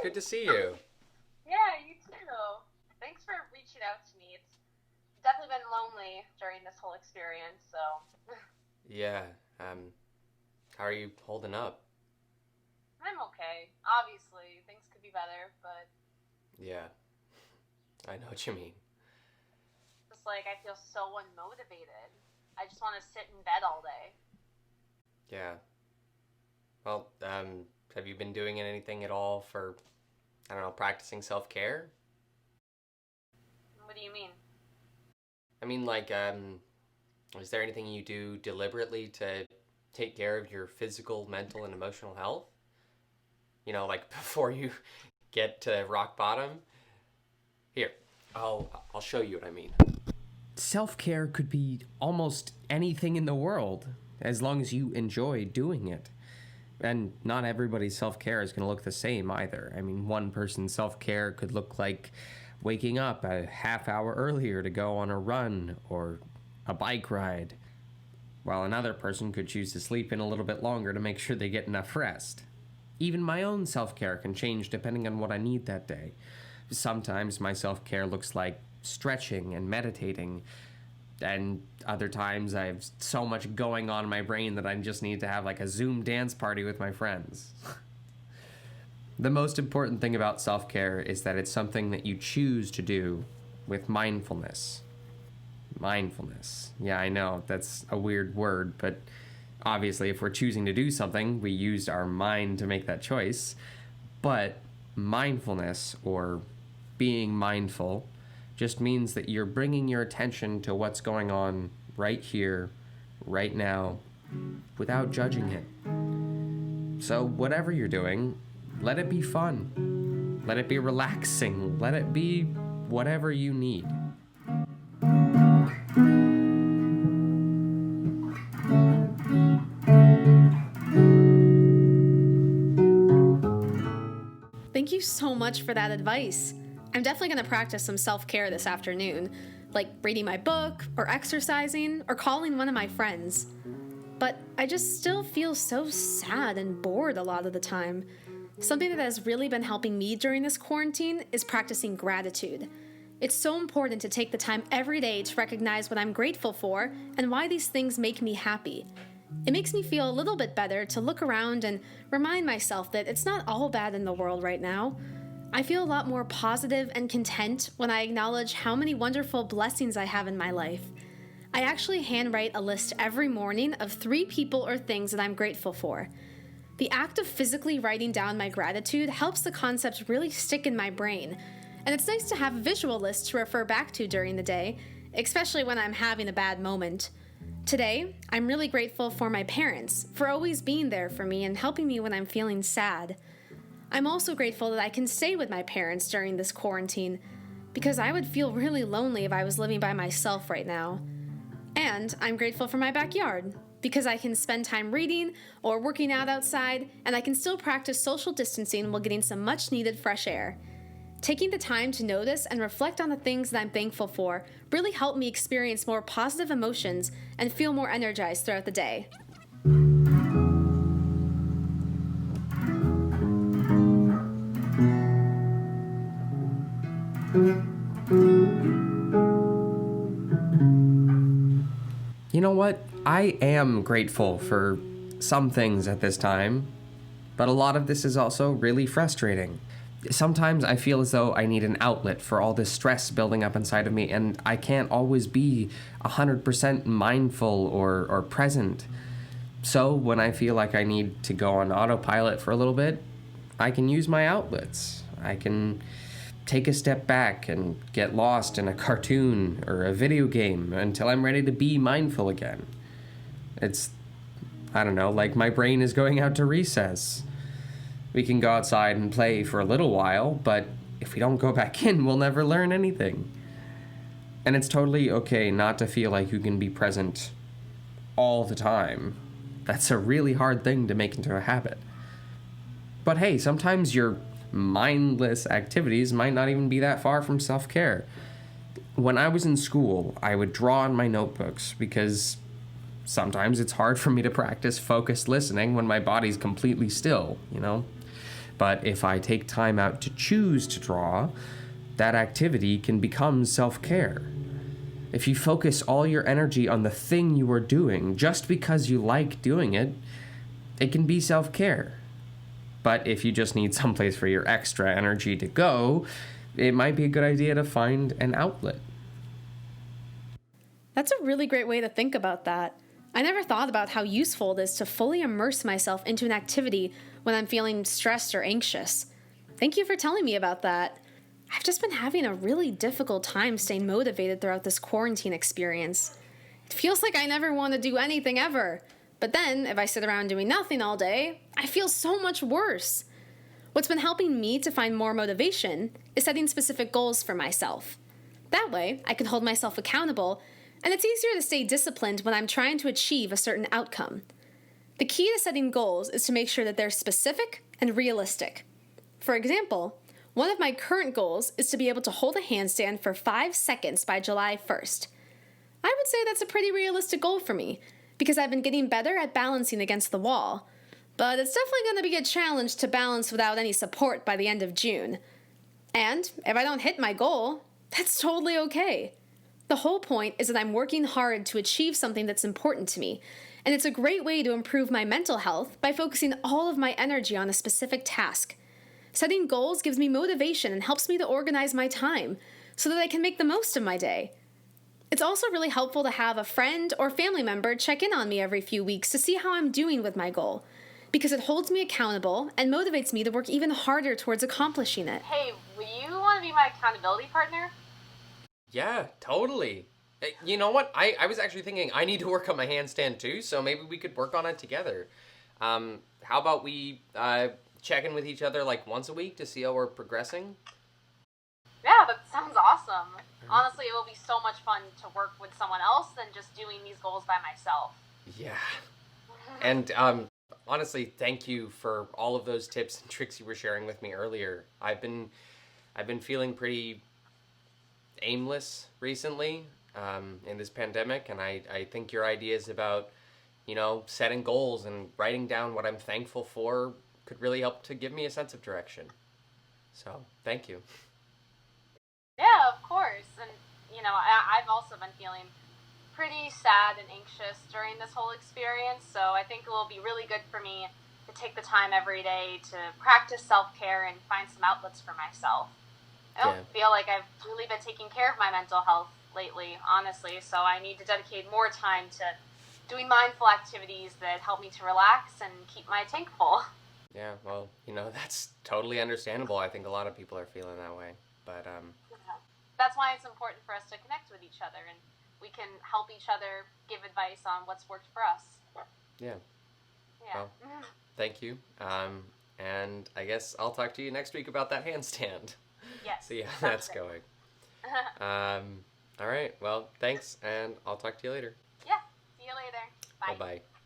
Good to see you. Yeah, you too. Thanks for reaching out to me. It's definitely been lonely during this whole experience, so Yeah, how are you holding up? I'm okay. Obviously, things could be better, but Yeah, I know what you mean. just like I feel so unmotivated. I just want to sit in bed all day. Yeah. Well, have you been doing anything at all for, I don't know, practicing self-care? What do you mean? I mean, like, is there anything you do deliberately to take care of your physical, mental, and emotional health? You know, like before you get to rock bottom? Here, I'll show you what I mean. Self-care could be almost anything in the world, as long as you enjoy doing it. And not everybody's self-care is going to look the same either. I mean, one person's self-care could look like waking up a half hour earlier to go on a run or a bike ride, while another person could choose to sleep in a little bit longer to make sure they get enough rest. Even my own self-care can change depending on what I need that day. Sometimes my self-care looks like stretching and meditating, and other times I have so much going on in my brain that I just need to have like a Zoom dance party with my friends. The most important thing about self-care is that it's something that you choose to do with mindfulness. Mindfulness. Yeah, I know, that's a weird word, but obviously if we're choosing to do something, we use our mind to make that choice. But mindfulness, or being mindful, just means that you're bringing your attention to what's going on right here, right now, without judging it. So whatever you're doing, let it be fun. Let it be relaxing. Let it be whatever you need. Thank you so much for that advice. I'm definitely going to practice some self-care this afternoon, like reading my book, or exercising, or calling one of my friends. But I just still feel so sad and bored a lot of the time. Something that has really been helping me during this quarantine is practicing gratitude. It's so important to take the time every day to recognize what I'm grateful for and why these things make me happy. It makes me feel a little bit better to look around and remind myself that it's not all bad in the world right now. I feel a lot more positive and content when I acknowledge how many wonderful blessings I have in my life. I actually handwrite a list every morning of 3 people or things that I'm grateful for. The act of physically writing down my gratitude helps the concepts really stick in my brain, and it's nice to have a visual list to refer back to during the day, especially when I'm having a bad moment. Today, I'm really grateful for my parents for always being there for me and helping me when I'm feeling sad. I'm also grateful that I can stay with my parents during this quarantine, because I would feel really lonely if I was living by myself right now. And I'm grateful for my backyard, because I can spend time reading or working out outside, and I can still practice social distancing while getting some much-needed fresh air. Taking the time to notice and reflect on the things that I'm thankful for really helped me experience more positive emotions and feel more energized throughout the day. You know what? I am grateful for some things at this time, but a lot of this is also really frustrating. Sometimes I feel as though I need an outlet for all this stress building up inside of me, and I can't always be 100% mindful or present. So when I feel like I need to go on autopilot for a little bit, I can use my outlets. I can take a step back and get lost in a cartoon or a video game until I'm ready to be mindful again. It's, I don't know, like my brain is going out to recess. We can go outside and play for a little while, but if we don't go back in, we'll never learn anything. And it's totally okay not to feel like you can be present all the time. That's a really hard thing to make into a habit. But hey, sometimes your mindless activities might not even be that far from self-care. When I was in school, I would draw in my notebooks because sometimes it's hard for me to practice focused listening when my body's completely still, you know? But if I take time out to choose to draw, that activity can become self-care. If you focus all your energy on the thing you are doing just because you like doing it, it can be self-care. But if you just need someplace for your extra energy to go, it might be a good idea to find an outlet. That's a really great way to think about that. I never thought about how useful it is to fully immerse myself into an activity when I'm feeling stressed or anxious. Thank you for telling me about that. I've just been having a really difficult time staying motivated throughout this quarantine experience. It feels like I never want to do anything ever. But then, if I sit around doing nothing all day, I feel so much worse. What's been helping me to find more motivation is setting specific goals for myself. That way, I can hold myself accountable, and it's easier to stay disciplined when I'm trying to achieve a certain outcome. The key to setting goals is to make sure that they're specific and realistic. For example, one of my current goals is to be able to hold a handstand for 5 seconds by July 1st. I would say that's a pretty realistic goal for me, because I've been getting better at balancing against the wall, but it's definitely going to be a challenge to balance without any support by the end of June. And if I don't hit my goal, that's totally okay. The whole point is that I'm working hard to achieve something that's important to me, and it's a great way to improve my mental health by focusing all of my energy on a specific task. Setting goals gives me motivation and helps me to organize my time so that I can make the most of my day. It's also really helpful to have a friend or family member check in on me every few weeks to see how I'm doing with my goal, because it holds me accountable and motivates me to work even harder towards accomplishing it. Hey, will you want to be my accountability partner? Yeah, totally. You know what? I was actually thinking I need to work on my handstand too, so maybe we could work on it together. How about we check in with each other like once a week to see how we're progressing? Yeah, that sounds awesome. Honestly, it will be so much fun to work with someone else than just doing these goals by myself. Yeah. And honestly, thank you for all of those tips and tricks you were sharing with me earlier. I've been feeling pretty aimless recently in this pandemic, and I think your ideas about, setting goals and writing down what I'm thankful for could really help to give me a sense of direction. So, thank you. Yeah, of course. And, I've also been feeling pretty sad and anxious during this whole experience, so I think it will be really good for me to take the time every day to practice self-care and find some outlets for myself. I don't feel like I've really been taking care of my mental health lately, honestly, so I need to dedicate more time to doing mindful activities that help me to relax and keep my tank full. Yeah, well, that's totally understandable. I think a lot of people are feeling that way. But that's why it's important for us to connect with each other, and we can help each other give advice on what's worked for us. Yeah. Yeah. Well, thank you. And I guess I'll talk to you next week about that handstand. Yes. See how that's going. All right. Well, thanks, and I'll talk to you later. Yeah. See you later. Bye. Bye-bye.